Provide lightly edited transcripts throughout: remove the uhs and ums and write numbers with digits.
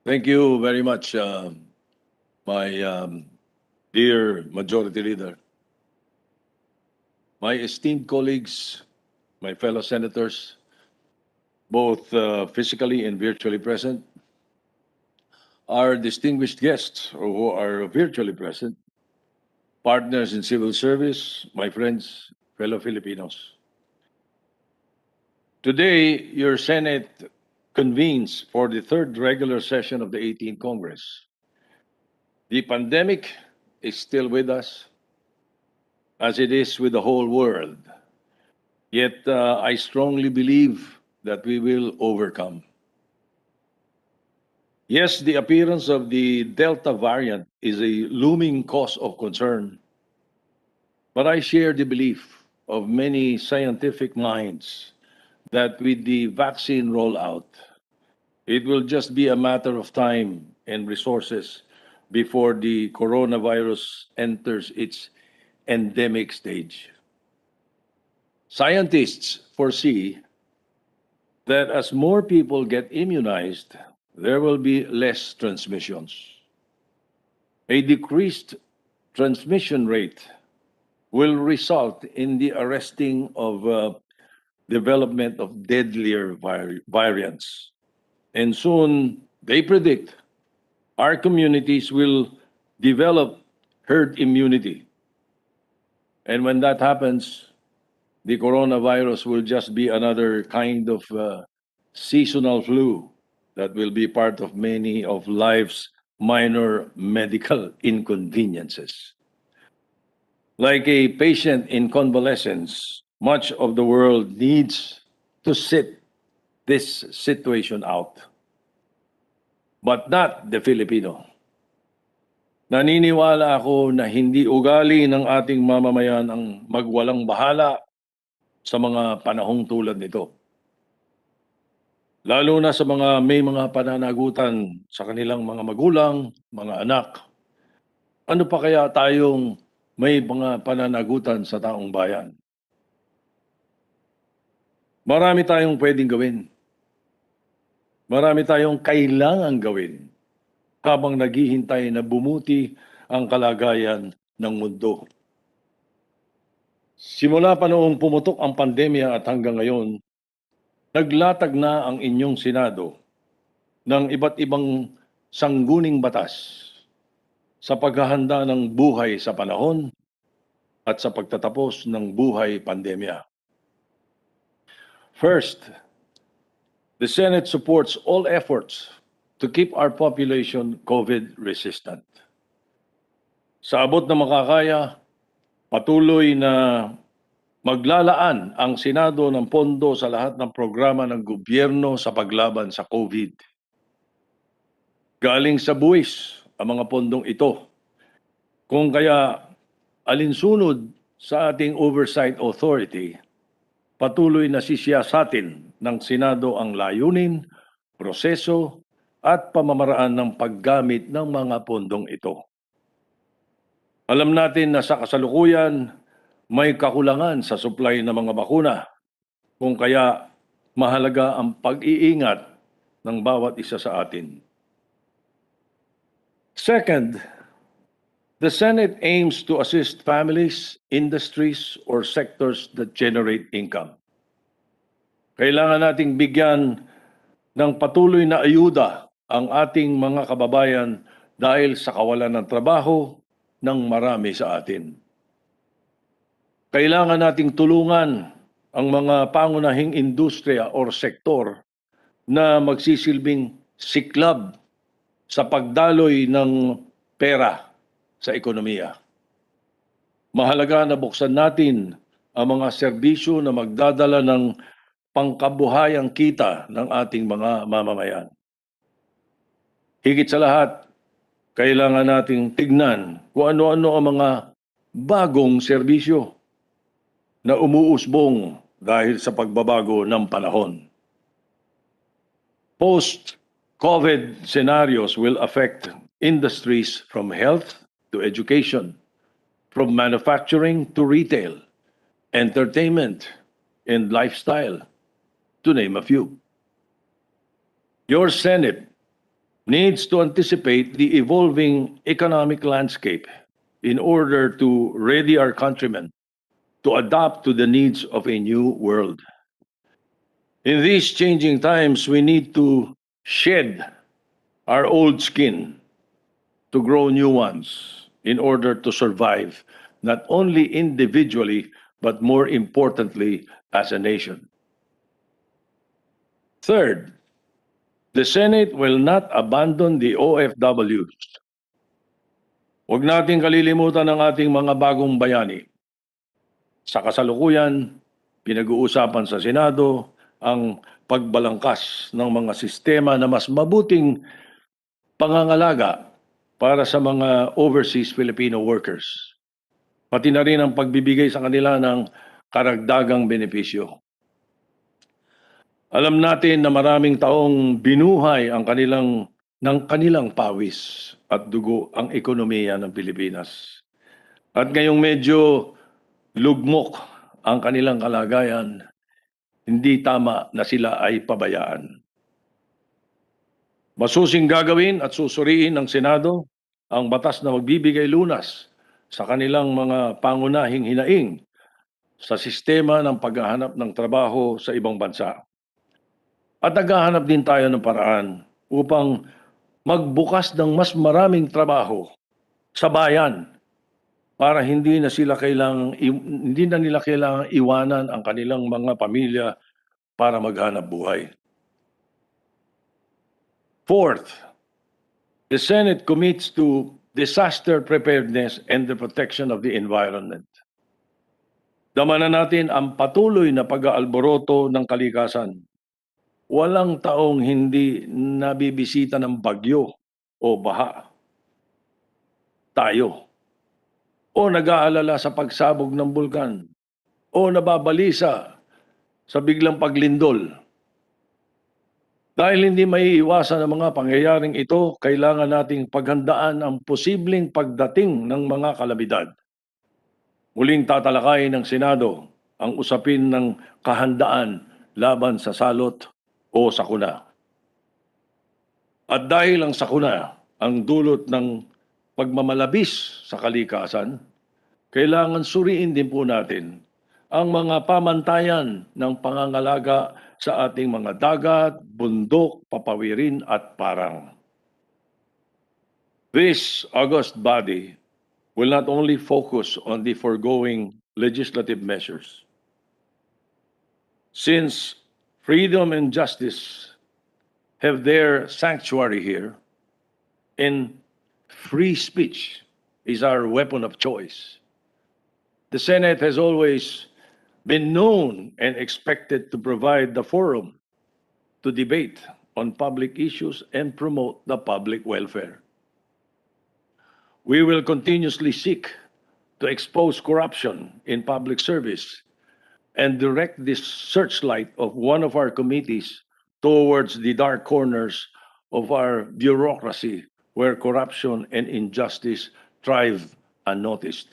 Thank you very much, my dear Majority Leader. My esteemed colleagues, my fellow senators, both physically and virtually present, our distinguished guests who are virtually present, partners in civil service, my friends, fellow Filipinos. Today, your Senate convenes for the third regular session of the 18th Congress. The pandemic is still with us, as it is with the whole world. Yet I strongly believe that we will overcome. Yes, the appearance of the Delta variant is a looming cause of concern, but I share the belief of many scientific minds that with the vaccine rollout, it will just be a matter of time and resources before the coronavirus enters its endemic stage. Scientists foresee that as more people get immunized, there will be less transmissions. A decreased transmission rate will result in the arresting of development of deadlier variants. And soon, they predict, our communities will develop herd immunity. And when that happens, the coronavirus will just be another kind of seasonal flu that will be part of many of life's minor medical inconveniences. Like a patient in convalescence, much of the world needs to sit this situation out. But not the Filipino. Naniniwala ako na hindi ugali ng ating mamamayan ang magwalang bahala sa mga panahong tulad nito. Lalo na sa may mga pananagutan sa kanilang mga magulang, mga anak. Ano pa kaya tayong may mga pananagutan sa taong bayan? Marami tayong pwedeng gawin. Marami tayong kailangang gawin habang naghihintay na bumuti ang kalagayan ng mundo. Simula pa noong pumutok ang pandemya at hanggang ngayon, naglatag na ang inyong Senado ng iba't ibang sangguning batas sa paghahanda ng buhay sa panahon at sa pagtatapos ng buhay pandemya. First, the Senate supports all efforts to keep our population COVID-resistant. Sa abot na makakaya, patuloy na maglalaan ang Senado ng pondo sa lahat ng programa ng gobyerno sa paglaban sa COVID. Galing sa buwis ang mga pondong ito. Kung kaya alinsunod sa ating oversight authority, patuloy na sisiyasatin ng Senado ang layunin, proseso at pamamaraan ng paggamit ng mga pondong ito. Alam natin na sa kasalukuyan, may kakulangan sa supply ng mga bakuna, kung kaya mahalaga ang pag-iingat ng bawat isa sa atin. Second, the Senate aims to assist families, industries, or sectors that generate income. Kailangan nating bigyan ng patuloy na ayuda ang ating mga kababayan dahil sa kawalan ng trabaho ng marami sa atin. Kailangan nating tulungan ang mga pangunahing industriya or sektor na magsisilbing siklab sa pagdaloy ng pera sa ekonomiya. Mahalaga na buksan natin ang mga serbisyo na magdadala ng pangkabuhayang kita ng ating mga mamamayan. Higit sa lahat, kailangan nating tignan kung ano-ano ang mga bagong serbisyo na umuusbong dahil sa pagbabago ng panahon. Post-COVID scenarios will affect industries from health to education, from manufacturing to retail, entertainment, and lifestyle, to name a few. Your Senate needs to anticipate the evolving economic landscape in order to ready our countrymen to adapt to the needs of a new world. In these changing times, we need to shed our old skin to grow new ones in order to survive, not only individually, but more importantly, as a nation. Third, the Senate will not abandon the OFWs. Huwag nating kalilimutan ang ating mga bagong bayani. Sa kasalukuyan, pinag-uusapan sa Senado ang pagbalangkas ng mga sistema na mas mabuting pangangalaga para sa mga overseas Filipino workers. Pati na rin ang pagbibigay sa kanila ng karagdagang benepisyo. Alam natin na maraming taong binuhay ang kanilang pawis at dugo ang ekonomiya ng Pilipinas. At ngayong medyo lugmok ang kanilang kalagayan, hindi tama na sila ay pabayaan. Masusing gagawin at susuriin ng Senado ang batas na magbibigay lunas sa kanilang mga pangunahing hinaing sa sistema ng paghahanap ng trabaho sa ibang bansa. At naghahanap din tayo ng paraan upang magbukas ng mas maraming trabaho sa bayan para hindi na nila kailangang iwanan ang kanilang mga pamilya para maghanap buhay. Fourth, the Senate commits to disaster preparedness and the protection of the environment. Damanan natin ang patuloy na pag-aalboroto ng kalikasan. Walang taong hindi nabibisita ng bagyo o baha. Tayo. O nag-aalala sa pagsabog ng bulkan. O nababalisa sa biglang paglindol. Dahil hindi maiiwasan ang mga pangyayaring ito, kailangan nating paghandaan ang posibleng pagdating ng mga kalamidad. Muling tatalakayin ng Senado ang usapin ng kahandaan laban sa salot o sakuna. At dahil ang sakuna ang dulot ng pagmamalabis sa kalikasan, kailangan suriin din po natin ang mga pamantayan ng pangangalaga sa ating mga dagat, bundok, papawirin at parang. This august body will not only focus on the foregoing legislative measures. Since freedom and justice have their sanctuary here, and free speech is our weapon of choice. The Senate has always been known and expected to provide the forum to debate on public issues and promote the public welfare. We will continuously seek to expose corruption in public service and direct this searchlight of one of our committees towards the dark corners of our bureaucracy where corruption and injustice thrive unnoticed.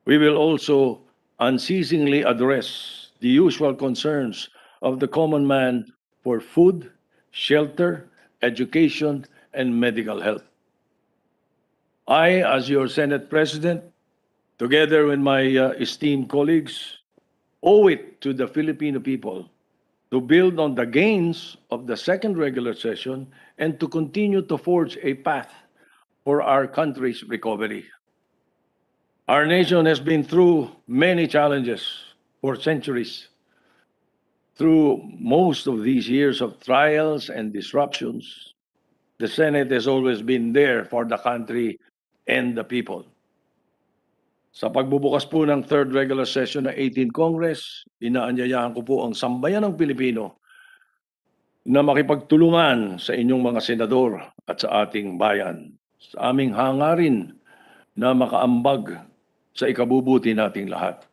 We will also unceasingly address the usual concerns of the common man for food, shelter, education, and medical health. I, as your Senate President, together with my esteemed colleagues, owe it to the Filipino people to build on the gains of the second regular session and to continue to forge a path for our country's recovery. Our nation has been through many challenges for centuries. Through most of these years of trials and disruptions, the Senate has always been there for the country and the people. Sa pagbubukas po ng third regular session ng 18th Congress, inaanyayahan ko po ang sambayan ng Pilipino na makipagtulungan sa inyong mga senador at sa ating bayan, sa aming hangarin na makaambag sa ikabubuti nating lahat.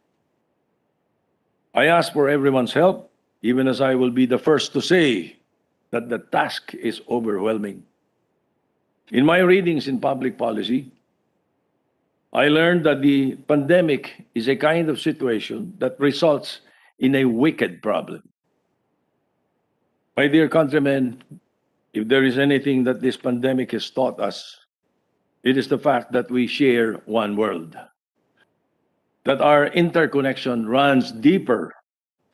I ask for everyone's help, even as I will be the first to say that the task is overwhelming. In my readings in public policy, I learned that the pandemic is a kind of situation that results in a wicked problem. My dear countrymen, if there is anything that this pandemic has taught us, it is the fact that we share one world, that our interconnection runs deeper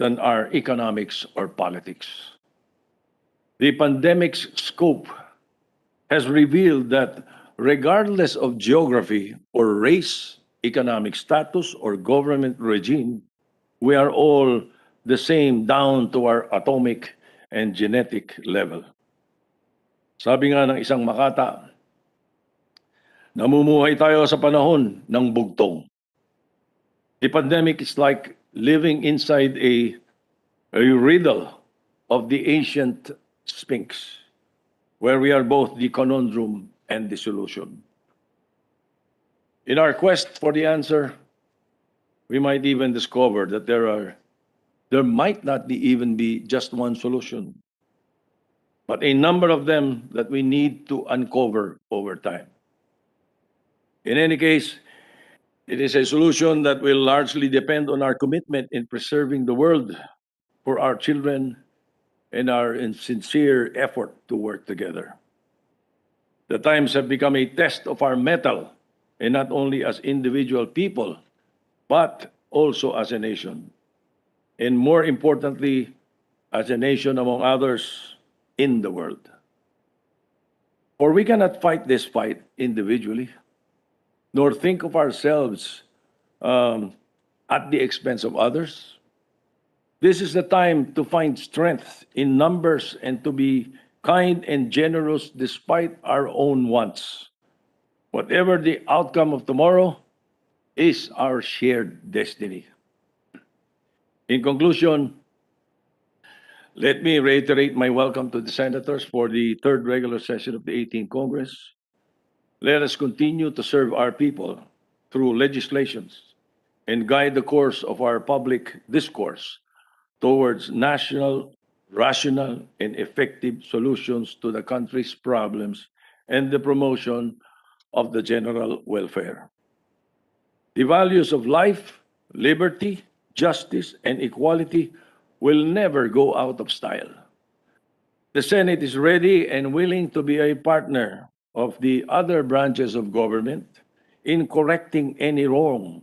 than our economics or politics. The pandemic's scope has revealed that regardless of geography or race, economic status, or government regime, we are all the same down to our atomic and genetic level. Sabi nga ng isang makata, namumuhay tayo sa panahon ng bugtong. The pandemic is like living inside a riddle of the ancient Sphinx, where we are both the conundrum and the solution. In our quest for the answer, we might even discover that there might not be even be just one solution, but a number of them that we need to uncover over time. In any case, it is a solution that will largely depend on our commitment in preserving the world for our children and our sincere effort to work together. The times have become a test of our mettle, and not only as individual people, but also as a nation. And more importantly, as a nation among others in the world. For we cannot fight this fight individually, nor think of ourselves at the expense of others. This is the time to find strength in numbers and to be kind and generous despite our own wants. Whatever the outcome of tomorrow is our shared destiny. In conclusion, let me reiterate my welcome to the senators for the third regular session of the 18th Congress. Let us continue to serve our people through legislations and guide the course of our public discourse towards national, rational, and effective solutions to the country's problems and the promotion of the general welfare. The values of life, liberty, justice, and equality will never go out of style. The Senate is ready and willing to be a partner of the other branches of government in correcting any wrong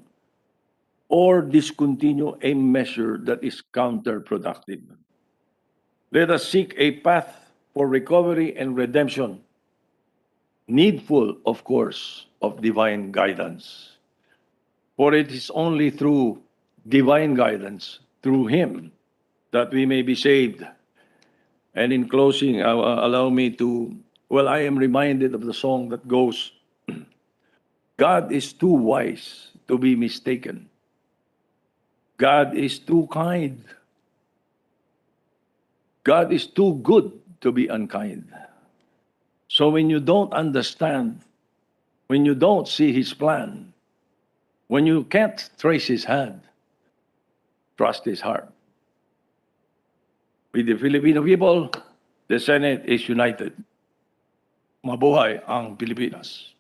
or discontinue a measure that is counterproductive. Let us seek a path for recovery and redemption, needful, of course, of divine guidance. For it is only through divine guidance, through Him, that we may be saved. And in closing, allow me to, I am reminded of the song that goes, God is too wise to be mistaken. God is too kind. God is too good to be unkind. So when you don't understand, when you don't see His plan, when you can't trace His hand, trust His heart. With the Filipino people, the Senate is united. Mabuhay ang Pilipinas.